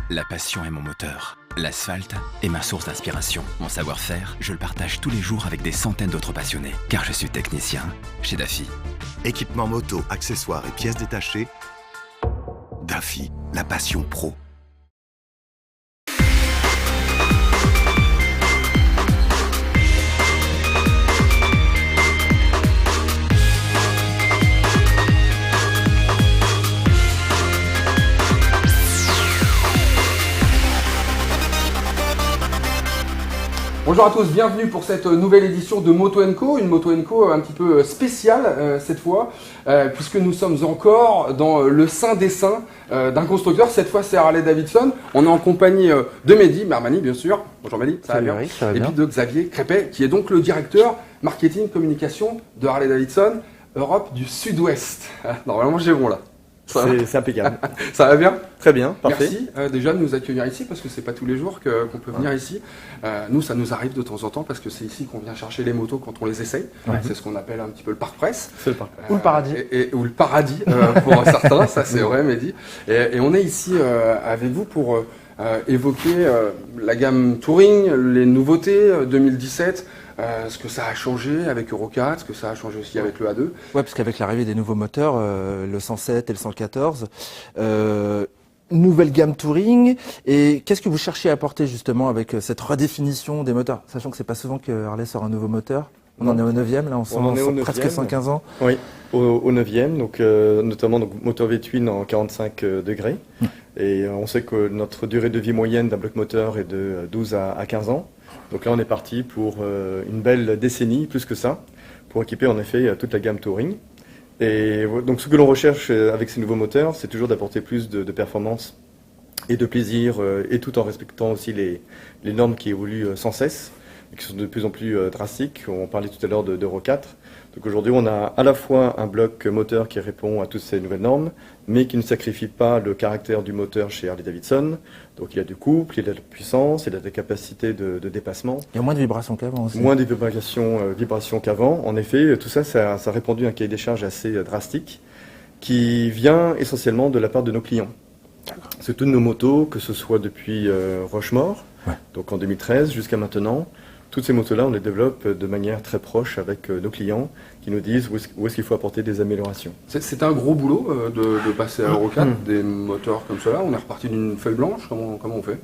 La passion est mon moteur. L'asphalte est ma source d'inspiration. Mon savoir-faire, je le partage tous les jours avec des centaines d'autres passionnés. Car je suis technicien chez Daffy. Équipement moto, accessoires et pièces détachées. Daffy, la passion pro. Bonjour à tous, bienvenue pour cette nouvelle édition de Moto & Co, une Moto & Co un petit peu spéciale cette fois, puisque nous sommes encore dans le sein des saints d'un constructeur. Cette fois c'est Harley-Davidson. On est en compagnie de Mehdi Mermani, bien sûr. Bonjour Mehdi, ça va bien? Eric, ça va Et bien. puis de Xavier Crépet, qui est donc le directeur marketing communication de Harley-Davidson Europe du Sud-Ouest. Normalement j'ai bon là. C'est impeccable. Ça va bien? Très bien, parfait. Merci déjà de nous accueillir ici parce que c'est pas tous les jours qu'on peut venir ici. Nous, ça nous arrive de temps en temps parce que c'est ici qu'on vient chercher les motos quand on les essaye. Ouais. C'est ce qu'on appelle un petit peu le parc presse. C'est le parc. Ou le paradis. Ou le paradis pour certains, ça c'est vrai, Mehdi. Et on est ici avec vous pour évoquer la gamme Touring, les nouveautés 2017. Ce que ça a changé avec Euro 4, ce que ça a changé aussi avec le A2. Ouais, parce qu'avec l'arrivée des nouveaux moteurs, le 107 et le 114, nouvelle gamme Touring. Et qu'est-ce que vous cherchez à apporter justement avec cette redéfinition des moteurs, sachant que c'est pas souvent que Harley sort un nouveau moteur. On en est au 9e, là, on en est presque 115 ans. Oui, au 9e, donc, notamment donc, moteur V-twin en 45 degrés. Et on sait que notre durée de vie moyenne d'un bloc moteur est de 12 à 15 ans. Donc là, on est parti pour une belle décennie, plus que ça, pour équiper en effet toute la gamme Touring. Et donc ce que l'on recherche avec ces nouveaux moteurs, c'est toujours d'apporter plus de performance et de plaisir, et tout en respectant aussi les normes qui évoluent sans cesse, et qui sont de plus en plus drastiques. On parlait tout à l'heure d'Euro 4. Donc aujourd'hui, on a à la fois un bloc moteur qui répond à toutes ces nouvelles normes, mais qui ne sacrifie pas le caractère du moteur chez Harley-Davidson. Donc il y a du couple, il y a de la puissance, il y a des capacités de dépassement. Il y a moins de vibrations qu'avant aussi. Moins de vibrations qu'avant. En effet, tout ça, ça a répondu à un cahier des charges assez drastique, qui vient essentiellement de la part de nos clients. C'est toutes nos motos, que ce soit depuis Rochemort, donc en 2013 jusqu'à maintenant. Toutes ces motos-là, on les développe de manière très proche avec nos clients qui nous disent où est-ce qu'il faut apporter des améliorations. C'est un gros boulot de passer à Euro 4, des moteurs comme cela. On est reparti d'une feuille blanche, comment on fait?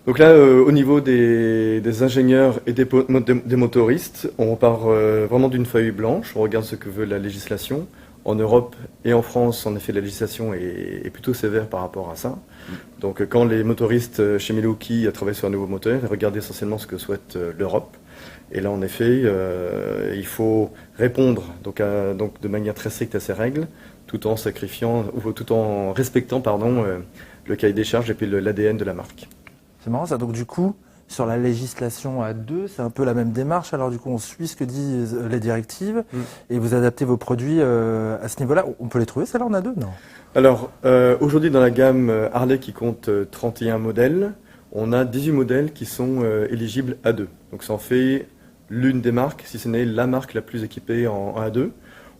Donc là, au niveau des ingénieurs et des motoristes, on part vraiment d'une feuille blanche, on regarde ce que veut la législation. En Europe et en France, en effet, la législation est plutôt sévère par rapport à ça. Donc quand les motoristes chez Milwaukee travaillent sur un nouveau moteur, ils regardent essentiellement ce que souhaite l'Europe. Et là, en effet, il faut répondre donc de manière très stricte à ces règles, tout en respectant le cahier des charges et puis l'ADN de la marque. C'est marrant ça, donc du coup, sur la législation A2, c'est un peu la même démarche. Alors du coup, on suit ce que disent les directives et vous adaptez vos produits à ce niveau-là. On peut les trouver, celles-là, en A2? Non. Alors, aujourd'hui, dans la gamme Harley qui compte 31 modèles, on a 18 modèles qui sont éligibles A2. Donc ça en fait l'une des marques, si ce n'est la marque la plus équipée en A2.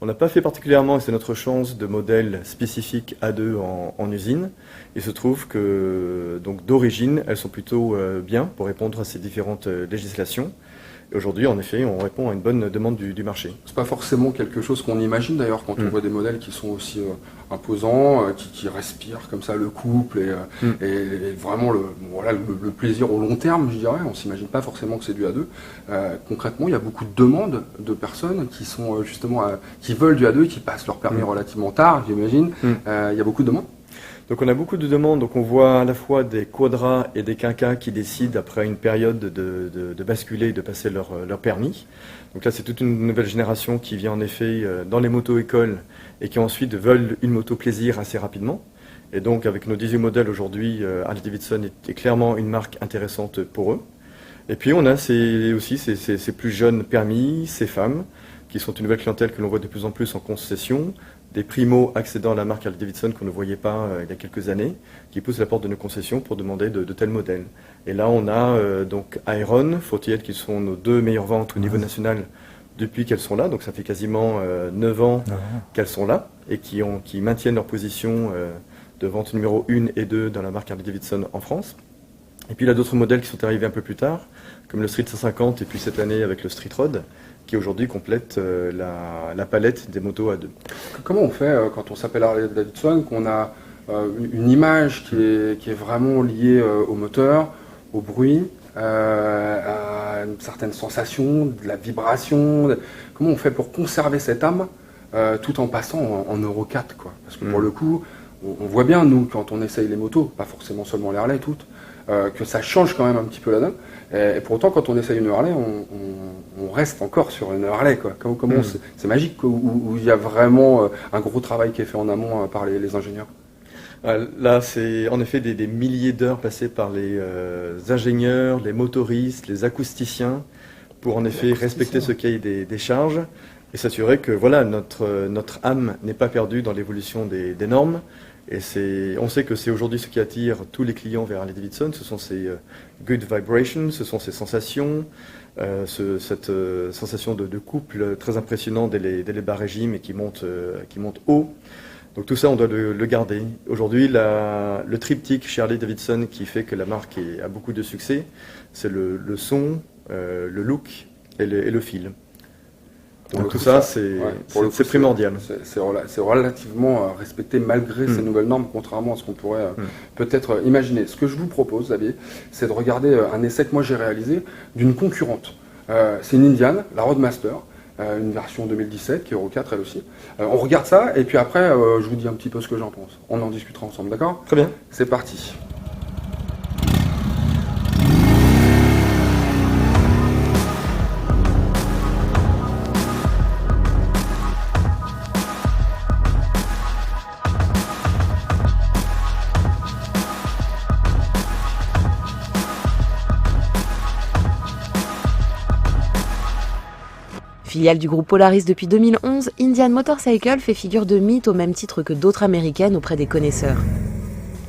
On n'a pas fait particulièrement, et c'est notre chance, de modèles spécifiques A2 en usine. Il se trouve que, donc, d'origine, elles sont plutôt bien pour répondre à ces différentes législations. Et aujourd'hui, en effet, on répond à une bonne demande du marché. C'est pas forcément quelque chose qu'on imagine d'ailleurs quand on voit des modèles qui sont aussi imposants, qui respirent comme ça le couple et vraiment le plaisir au long terme, je dirais. On s'imagine pas forcément que c'est du A2. Concrètement, il y a beaucoup de demandes de personnes qui sont justement qui veulent du A2 et qui passent leur permis relativement tard, j'imagine. Il y a beaucoup de demandes. Donc on a beaucoup de demandes, donc on voit à la fois des quadras et des quinquas qui décident après une période de basculer et de passer leur permis. Donc là c'est toute une nouvelle génération qui vient en effet dans les motos-écoles et qui ensuite veulent une moto plaisir assez rapidement. Et donc avec nos 18 modèles aujourd'hui, Harley-Davidson est clairement une marque intéressante pour eux. Et puis on a aussi ces plus jeunes permis, ces femmes, qui sont une nouvelle clientèle que l'on voit de plus en plus en concession, des primos accédant à la marque Harley-Davidson qu'on ne voyait pas il y a quelques années, qui poussent la porte de nos concessions pour demander de tels modèles. Et là, on a donc Iron, 48 qui sont nos deux meilleures ventes au niveau national depuis qu'elles sont là. Donc ça fait quasiment 9 ans qu'elles sont là et qui maintiennent leur position de vente numéro 1 et 2 dans la marque Harley-Davidson en France. Et puis il y a d'autres modèles qui sont arrivés un peu plus tard, comme le Street 150 et puis cette année avec le Street Road, qui aujourd'hui complète la palette des motos à 2. Comment on fait quand on s'appelle Harley-Davidson, qu'on a une image qui est vraiment liée au moteur, au bruit, à une certaine sensation, de la vibration. Comment on fait pour conserver cette âme tout en passant en Euro 4 quoi. Parce que pour le coup, on voit bien, nous, quand on essaye les motos, pas forcément seulement les Harley, toutes, que ça change quand même un petit peu la donne. Et pour autant, quand on essaye une Harley, on reste encore sur une Harley. Quoi. Comment c'est magique, quoi, où il y a vraiment un gros travail qui est fait en amont par les ingénieurs. Là, c'est en effet des milliers d'heures passées par les ingénieurs, les motoristes, les acousticiens, pour en effet respecter ce cahier des charges et s'assurer que voilà, notre âme n'est pas perdue dans l'évolution des normes. Et on sait que c'est aujourd'hui ce qui attire tous les clients vers Harley-Davidson, ce sont ces good vibrations, ce sont ces sensations, cette sensation de couple très impressionnant dès les bas régimes et qui monte haut. Donc tout ça, on doit le garder. Aujourd'hui, le triptyque chez Harley-Davidson qui fait que la marque a beaucoup de succès, c'est le son, le look et le feel. Donc tout ça, c'est primordial. C'est relativement respecté malgré ces nouvelles normes, contrairement à ce qu'on pourrait peut-être imaginer. Ce que je vous propose, Xavier, c'est de regarder un essai que moi j'ai réalisé d'une concurrente. C'est une Indian, la Roadmaster. Une version 2017 qui est Euro 4 elle aussi. On regarde ça et puis après je vous dis un petit peu ce que j'en pense. On en discutera ensemble, d'accord ? Très bien. C'est parti. Filiale du groupe Polaris depuis 2011, Indian Motorcycle fait figure de mythe au même titre que d'autres américaines auprès des connaisseurs.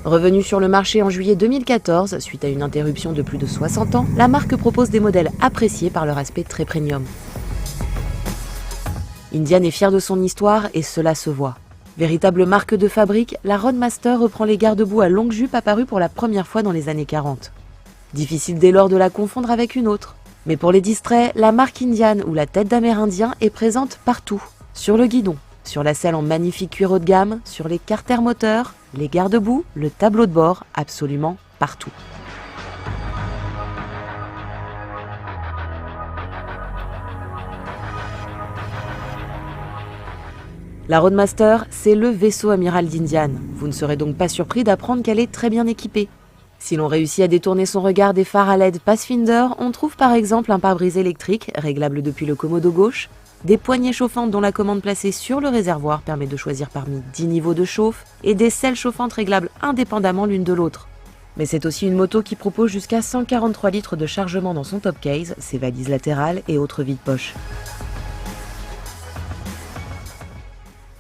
Revenue sur le marché en juillet 2014, suite à une interruption de plus de 60 ans, la marque propose des modèles appréciés par leur aspect très premium. Indian est fière de son histoire et cela se voit. Véritable marque de fabrique, la Roadmaster reprend les garde-boue à longue jupe apparus pour la première fois dans les années 40. Difficile dès lors de la confondre avec une autre. Mais pour les distraits, la marque Indian ou la tête d'Amérindien est présente partout. Sur le guidon, sur la selle en magnifique cuir haut de gamme, sur les carters moteurs, les garde-boue, le tableau de bord, absolument partout. La Roadmaster, c'est le vaisseau amiral d'Indian. Vous ne serez donc pas surpris d'apprendre qu'elle est très bien équipée. Si l'on réussit à détourner son regard des phares à LED Pathfinder, on trouve par exemple un pare-brise électrique, réglable depuis le commodo gauche, des poignées chauffantes dont la commande placée sur le réservoir permet de choisir parmi 10 niveaux de chauffe, et des selles chauffantes réglables indépendamment l'une de l'autre. Mais c'est aussi une moto qui propose jusqu'à 143 litres de chargement dans son top case, ses valises latérales et autres vide-poches.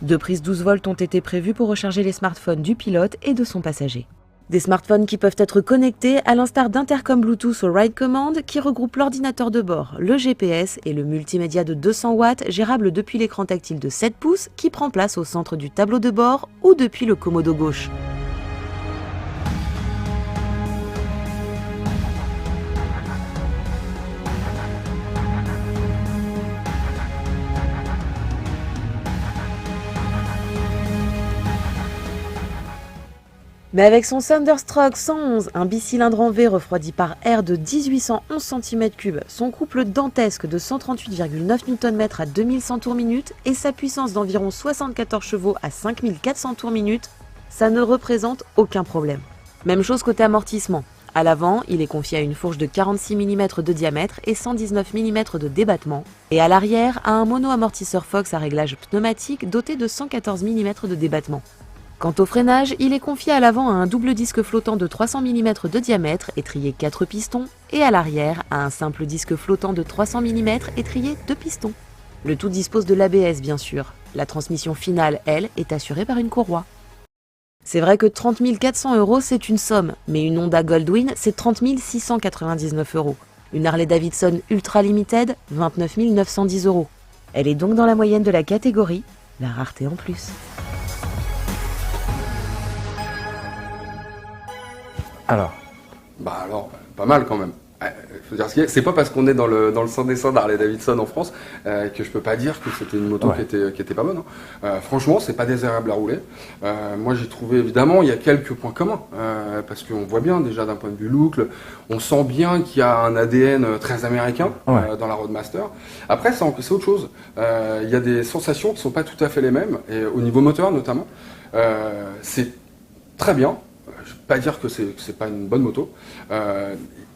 2 prises 12 volts ont été prévues pour recharger les smartphones du pilote et de son passager. Des smartphones qui peuvent être connectés à l'instar d'intercom Bluetooth au Ride Command qui regroupe l'ordinateur de bord, le GPS et le multimédia de 200 watts gérable depuis l'écran tactile de 7 pouces qui prend place au centre du tableau de bord ou depuis le commodo gauche. Mais avec son Thunderstroke 111, un bicylindre en V refroidi par air de 1811 cm3, son couple dantesque de 138,9 Nm à 2100 tours minute et sa puissance d'environ 74 chevaux à 5400 tours minute, ça ne représente aucun problème. Même chose côté amortissement. À l'avant, il est confié à une fourche de 46 mm de diamètre et 119 mm de débattement, et à l'arrière, à un mono-amortisseur Fox à réglage pneumatique doté de 114 mm de débattement. Quant au freinage, il est confié à l'avant à un double disque flottant de 300 mm de diamètre étrié 4 pistons et à l'arrière à un simple disque flottant de 300 mm étrié 2 pistons. Le tout dispose de l'ABS bien sûr. La transmission finale, elle, est assurée par une courroie. C'est vrai que 30 400 € c'est une somme, mais une Honda Goldwing c'est 30 699 €. Une Harley Davidson Ultra Limited, 29 910 €. Elle est donc dans la moyenne de la catégorie, la rareté en plus. Alors, Alors, pas mal quand même. Faut dire ce qu'il y a. C'est pas parce qu'on est dans le sein des saints d'Harley Davidson en France que je peux pas dire que c'était une moto qui était pas bonne. Franchement, c'est pas désagréable à rouler. Moi, j'ai trouvé, évidemment, il y a quelques points communs parce qu'on voit bien déjà d'un point de vue look, on sent bien qu'il y a un ADN très américain dans la Roadmaster. Après, c'est autre chose. Il y a des sensations qui sont pas tout à fait les mêmes et au niveau moteur notamment, c'est très bien. Je ne vais pas dire que c'est pas une bonne moto.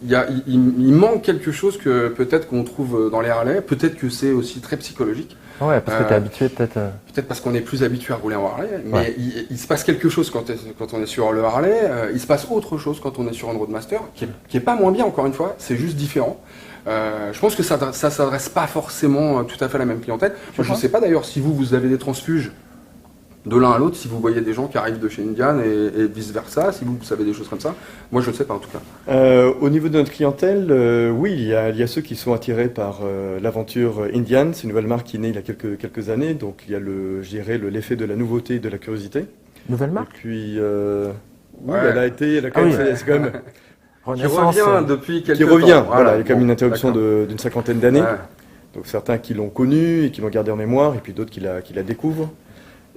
Il manque quelque chose que peut-être qu'on trouve dans les Harley. Peut-être que c'est aussi très psychologique. Ouais, parce que tu es habitué peut-être. Peut-être parce qu'on est plus habitué à rouler en Harley. Mais il se passe quelque chose quand on est sur le Harley. Il se passe autre chose quand on est sur une Roadmaster, qui est pas moins bien encore une fois. C'est juste différent. Je pense que ça s'adresse pas forcément tout à fait à la même clientèle. Moi, je ne sais pas d'ailleurs si vous avez des transfuges de l'un à l'autre, si vous voyez des gens qui arrivent de chez Indian et vice-versa, si vous savez des choses comme ça. Moi, je ne sais pas en tout cas. Au niveau de notre clientèle, oui, il y a ceux qui sont attirés par l'aventure Indian. C'est une nouvelle marque qui est née il y a quelques années, donc il y a je dirais l'effet de la nouveauté et de la curiosité. Nouvelle marque ? Et puis, oui, elle a quand même, c'est quand même qui revient depuis quelques temps. Qui revient, voilà, il y a quand même une interruption d'une cinquantaine d'années. Ouais. Donc certains qui l'ont connue et qui l'ont gardée en mémoire, et puis d'autres qui la découvrent.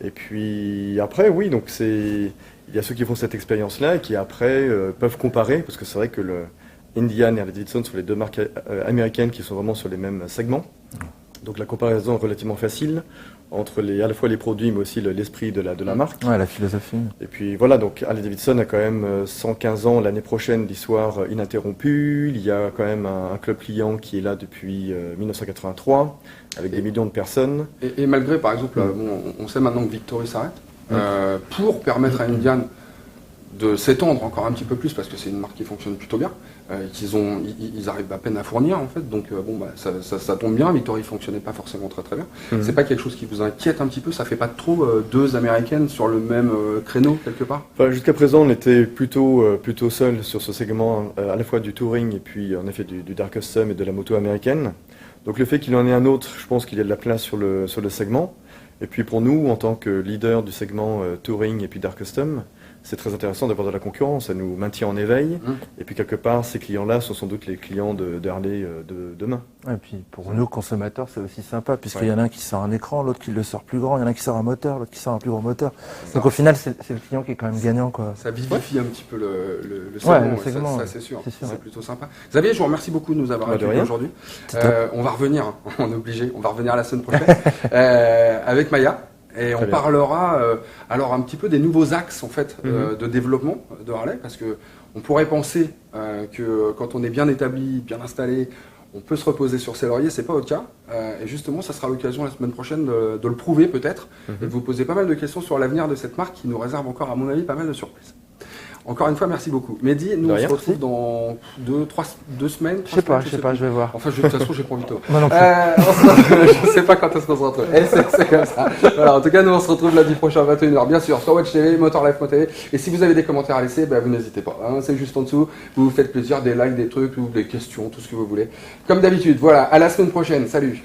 Et puis après, oui, donc il y a ceux qui font cette expérience-là et qui après peuvent comparer, parce que c'est vrai que le Indian et Harley Davidson sont les deux marques américaines qui sont vraiment sur les mêmes segments. Donc la comparaison est relativement facile entre à la fois les produits mais aussi l'esprit de la marque. Ouais, la philosophie. Et puis voilà, donc Harley Davidson a quand même 115 ans l'année prochaine d'histoire ininterrompue. Il y a quand même un club client qui est là depuis 1983 avec des millions de personnes. Et malgré, par exemple, on sait maintenant que Victory s'arrête, pour permettre à Indian de s'étendre encore un petit peu plus, parce que c'est une marque qui fonctionne plutôt bien, ils arrivent à peine à fournir en fait, donc ça tombe bien. Victory fonctionnait pas forcément très bien. C'est pas quelque chose qui vous inquiète un petit peu? Ça fait pas trop deux américaines sur le même créneau quelque part? Jusqu'à présent, on était plutôt seul sur ce segment, à la fois du touring et puis en effet du Dark Custom et de la moto américaine. Donc le fait qu'il en ait un autre, je pense qu'il y a de la place sur le segment. Et puis pour nous, en tant que leader du segment touring et puis Dark Custom, c'est très intéressant d'avoir de la concurrence, ça nous maintient en éveil. Et puis quelque part, ces clients-là sont sans doute les clients de Harley de demain. Et puis pour nous consommateurs, c'est aussi sympa, puisqu'il y en a un qui sort un écran, l'autre qui le sort plus grand, il y en a un qui sort un moteur, l'autre qui sort un plus gros moteur. Donc au final, c'est le client qui est quand même gagnant, quoi. Ça vivifie un petit peu le segment, ça c'est sûr. C'est plutôt sympa. Xavier, je vous remercie beaucoup de nous avoir accueillis aujourd'hui. On va revenir, on est obligé, on va revenir la semaine prochaine avec Maya. Et on parlera alors un petit peu des nouveaux axes en fait de développement de Harley, parce que on pourrait penser que quand on est bien établi, bien installé, on peut se reposer sur ses lauriers. C'est pas votre cas. Et justement, ça sera l'occasion la semaine prochaine de le prouver peut-être et de vous poser pas mal de questions sur l'avenir de cette marque qui nous réserve encore, à mon avis, pas mal de surprises. Encore une fois, merci beaucoup. Mehdi, nous on se retrouve dans 2 semaines. Je sais pas, je vais voir. Enfin, de toute façon, j'ai pas envie de toi. Moi non plus. Je sais pas quand est-ce qu'on se retrouve. C'est comme ça. Voilà, en tout cas, nous on se retrouve lundi prochain à 21h, bien sûr, sur Watch TV, Motor Life TV. Et si vous avez des commentaires à laisser, vous n'hésitez pas. C'est juste en dessous. Vous vous faites plaisir, des likes, des trucs, ou des questions, tout ce que vous voulez. Comme d'habitude, voilà, à la semaine prochaine. Salut.